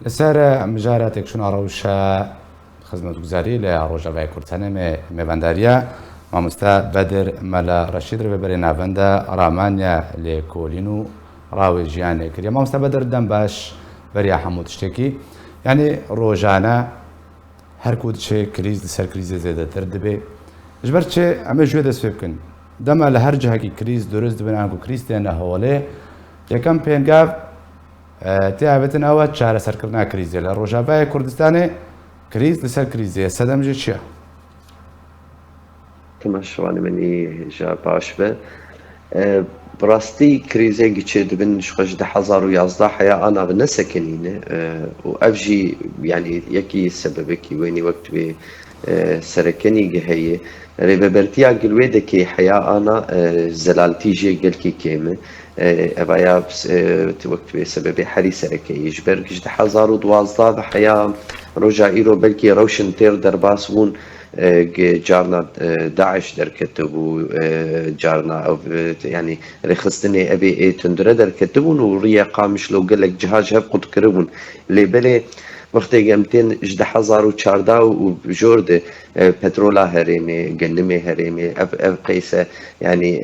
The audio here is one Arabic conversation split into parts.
لسر مجاراتك شون روشا خدمت گزاری لروجاوی کردستان میونداریا مامستا بدر ملا رشید رو ببری نوندا رامانیا لکولینو راوی جیان کردیم مامستا بدر دم باش بریا حمود شتکی یعنی روزانه هر کود چه کریز سر کریز زیاده تر دبی جبر چه همه جوی دست بکن دم ال هر جهه کی کریز درست دبن آنکو کریز تنه حواله یکم پنگاو تیابتن اوت چهار سر کردن کریزی ل روزاوی کردستان کریز لسر کریزی سدم جه چیه؟ تماشوانی منی جا باش به براستی کریزی گیچه دبن شخص 2011 حیا أنا بنسكنينه وأفجي يعني يكي سببكي ويني وقت به سركني جهية ريبرتيا قلويدة كي حياة أنا زلالتي جي قل كي كيمة أبايا وقت به سبب حري سركي يجبر كش 2012 بحياة رجع إيرو بلكي روشن تير درباسون جارنا داعش در كتبوا جارنا أو يعني رخصتني أبي تندر در كتبون وريا قامش لو قال لك جهاز هب قد كربون اللي بلي وقت جمتين جد 2014 وجورد بترولا هريمي جنمي هريمي أف قيسة يعني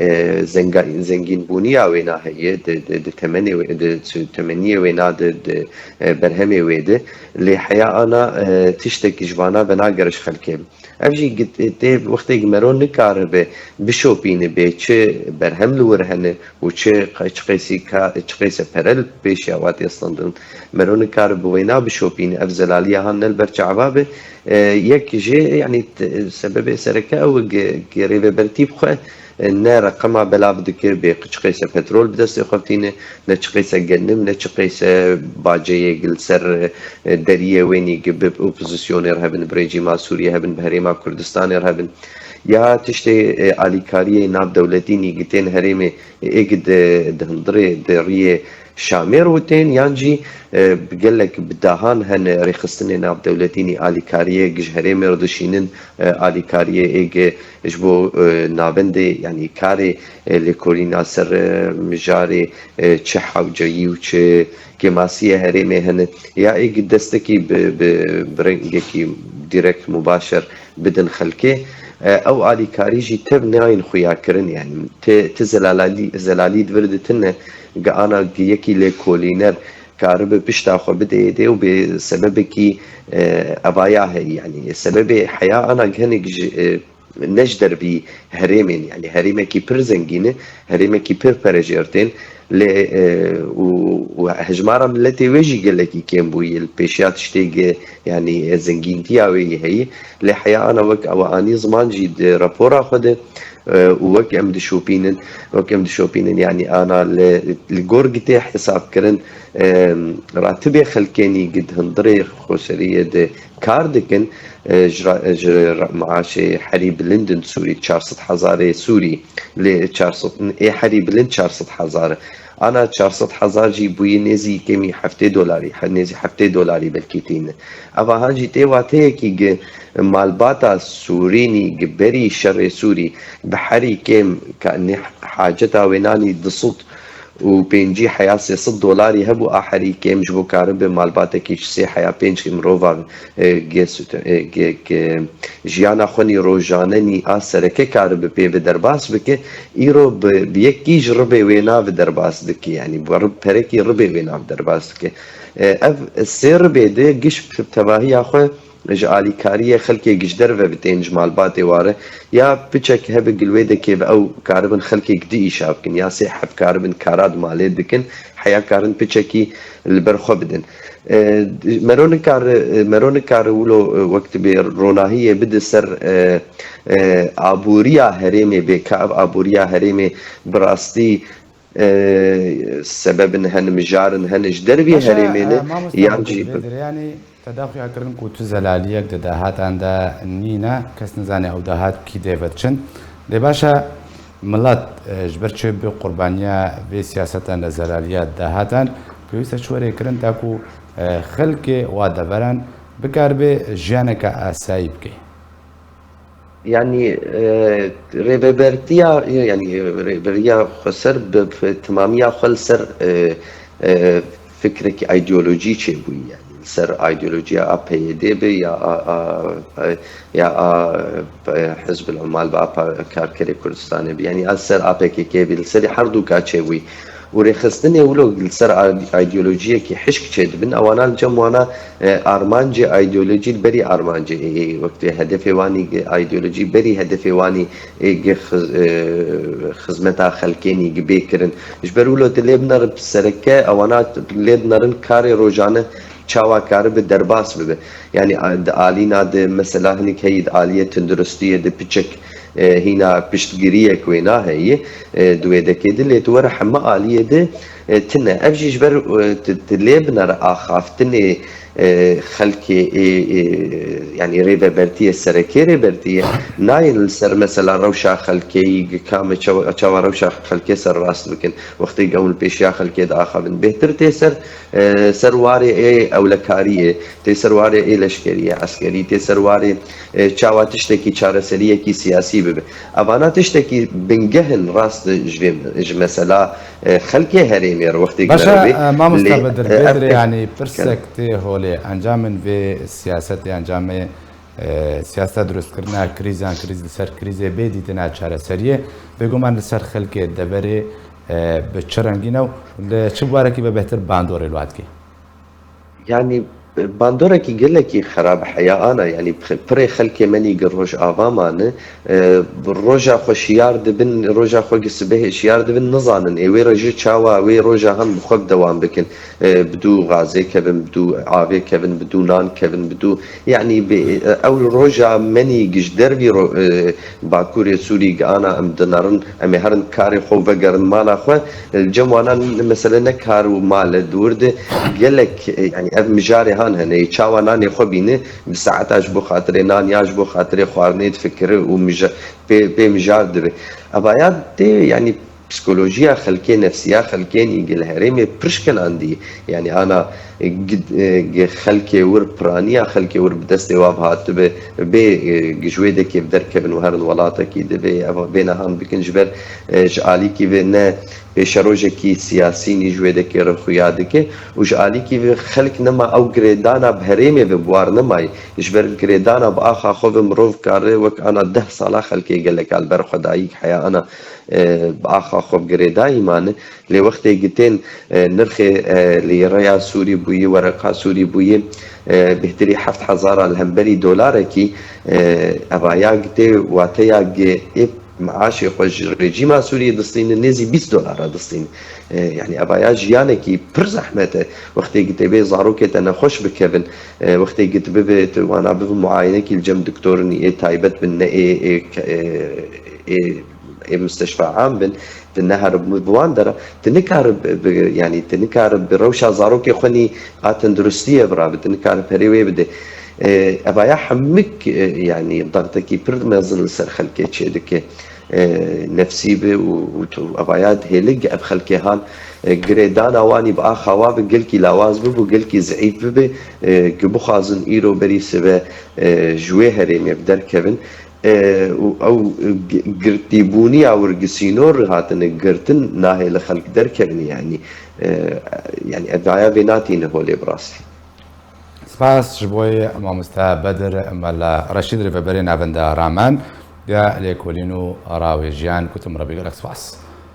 زنجين بونيا وينا هي د 8 وينا د برهمي ويده اللي حياة أنا تشتكي جوانا بناقرش خلكيم أفجي قد وقت مرون نكاربه بشوبينه به چه برهم لورهنه و چه قيسة برل بيش يواتي أصلاً مرون نكاربه وينا بشوبينه أفزلاليا هان البرچ عبابه يك جي يعني سبب سركة أو قريبه برتيب خواه نه رقم بلا بدکر به قیس پترول بدست خفتینه نه قیس گندم نه قیس باجه گل سر دریه وینی به اپوزیسیون هبن بريجيما سوريا هبن بهريما كردستان هبن یا تشتی آلیکاری ناب دولتی نیگتین هریم اگد دهندره دریه شامير وتين يانجي بقلك بدهان هن ريخستني ناب دولتيني آليكارية جهري مردشينن آليكارية إيج جبو نابندي يعني كاري لكورينا سر مجاري تشحا وجايي وتش كماسية هريمي هن يا إيج دستكي برنجكي ديركت مباشر بدن خلكي او آلیکاری جی تب ناین خویا کرن يعني زلالي دفردتنا قانا يكي لكولينر كارب بشتا خو بديدي وبسبب كي ابايا يعني سبب حياة انا جهنك نجدر بي هريمين يعني هريمة كي برزنجينه هريمة كي برجيرتين ل وهجمارة ملتي ويجي قال لك كيم بوي البيشات شتيج يعني زنجينتي او هي لحياة انا وك او اني زمان جيد رابورا خده ووك ام دشوبينن يعني انا الجورجتي حساب كرن راتبي خلكيني قد هندري خوشريه كاردكن معاشي حريب لندن سوري 400,000 سوري ل 400 اي حريب لند 400,000 انا 400,000 جي بوي نزي كمي $7 نزي $7 بالكيتين ابا هاجي تيواتي كي مالباتا سوريني جبري شر سوري بحري كم كأني حاجتها ويناني دصوت وبينجي حياة $6 هبو آخري كم جبو كارب مالباتا كيش سي حياة بينج مروفا جيانا خوني روجانني آسركي كارب بي بدرباس بك إيرو بيكي جربي وينا بدرباس دك يعني برب بركي ربي وينا بدرباس دك اف السير بيدي قش بتباهي اخو جالي كاريه خلكي قشدر وبتين جمال باتي واره يا بتشك هب قلويده كيف او كاربن خلكي قدي شابكن يا سحب كاربن كاراد مالي دكن حيا كارن بتشكي البرخو بدن مرون كار ولو وقت بروناهيه بد سر عبوريا هريمي بكاب عبوريا هريمي براستي سبب هن مجارن هن جدربي هريمينه يعني تداخل أكرم كوت زلاليك دهات عند نينا كاس نزاني أو دهات كي ديفتشن لباشا ملات جبرتش بقربانيا في سياسة زلاليات دهاتان بيوسا شوري كرن تاكو خلقي ودبران بكاربي جانك أسايبكي يعني ريبرتيا يعني ريبرتيا خسر بتمامية خلصر فكرك ايديولوجي شيء يعني سر ايديولوژیا PYD به یا حزب العمال با کارکری کردستان به یعنی از سر APKK به سر هر دو کاچوی ورخصتني ولو سر ايديولوجيه كي حشك تشد بن اوانا الجموانا ارمانجي ايديولوجي بري ارمانجي وقت هدفي واني ايديولوجي بري هدفي واني خدمتا خلكيني بكرن جبرولو تليبنر بسركه اوانا تليبنرن كاري روجانه چاواکار به درباس ببه یعنی آلینا ده مثلا هنیک هید آلیه تندرستیه ده پچک هنا پشتگیریه کوینا هی دوی دکی دلیت ور همه آلیه ده تنه افجیش بر تلیبنر آخافتنه خلقي يعني ريبرتيه السركي ريبرتيه نايل السر مثلا روشا خلقي كام تشوا روشا خلقي سر راس لكن وقت يقول بيشيا خلقي داخل بهتر تسر سرواري اي اولكاريه تسر واري اي لشكريه عسكري تسر واري تشوا تشتكي چارسريه كي سياسي به ابانا تشتكي بنجهن راس مثلا خلقي هريمي وقت باشا ما مستبدر بدر يعني برسكتي هولي انجام في سياسات انجام سیاست درست کردن کریز سر کریز بیدی تنها چهار سریه بگم من سر خلق دبره به چرنگینه و چه بارکی به بهتر باندور الواد کی يعني باندورا كي قال لك خراب حياة أنا يعني بري خلكي مني قروج آفامانه روجا خوشيار دبن روجا خو قسبه شيار دبن نظانن وي رجي تشاوا وي روجا هم بخوب دوام بكن بدو غازي كبن بدو عافي كبن بدو نان كبن بدو يعني أو روجا مني قجدر بي باكوري سوري أنا أم دنارن أم هرن كاري خو فقرن مانا خو الجموانا مثلا نكار ومال دورد قال لك يعني أب مجاري هني تشاوا ناني خبينه بساعتاش بو خاطري نان ياش بو خاطري خوارني تفكر ومج بي مجار دبي ابايات دي يعني بسيكولوجيا خلكي نفسيه خلكين يقل هرمي برشكن عندي يعني انا خلكي ور برانيا خلكي ور بدستي وابهات بي جويده كيف دركبن وهرن ولاته كي دبي بينها هم بكنجبر جالي كي بنا بشروجكي سياسيني جويده كي رخيادك وجالي كي خلك نما او جريدانا بهرمي ببوار نماي يجبر جريدانا باخا خو مروف كار وك انا 10 ساله خلكي قال لك البر خدايك حياه انا باخا خو جريداي مان لي وقت جتين نرخي ليريا سوري بوي ورقه سوري بوي بهتري 7000 الهمبري دولار كي ابايا جتي واتيا معاشي خوش رجيم سوري دستين نزي 20 دولار دستين يعني ابايا جيانكي بر زحمته وقت قلت بي زاروكه انا خوش بكبن وقت قلت ببيت وانا بمعاينه كي الجم دكتورني اي تايبت من اي مستشفى عام بن النهر بواندرة تنكار يعني تنكار بروشا زاروكي خوني اتندرستيه برا تنكار بريوي بده ابايا حمك يعني ضغطك بر مازل سر خلكي تشدك نفسي به وابايات هيلق اب خلكي هان جريدان اواني باخا واب قلكي لاواز بو قلكي زعيف به قبو خازن ايرو بريس به جويهري مبدر كيفن او قرتيبوني او رقسينور هاتن قرتن ناهي لخلق دركبني يعني ابايا بيناتي نهولي براسي سپاس جبوی مامستا بدر ملا رشید ریفبری نوند رامان یا لیکولینو راوی جیان کتم ربی گلک سپاس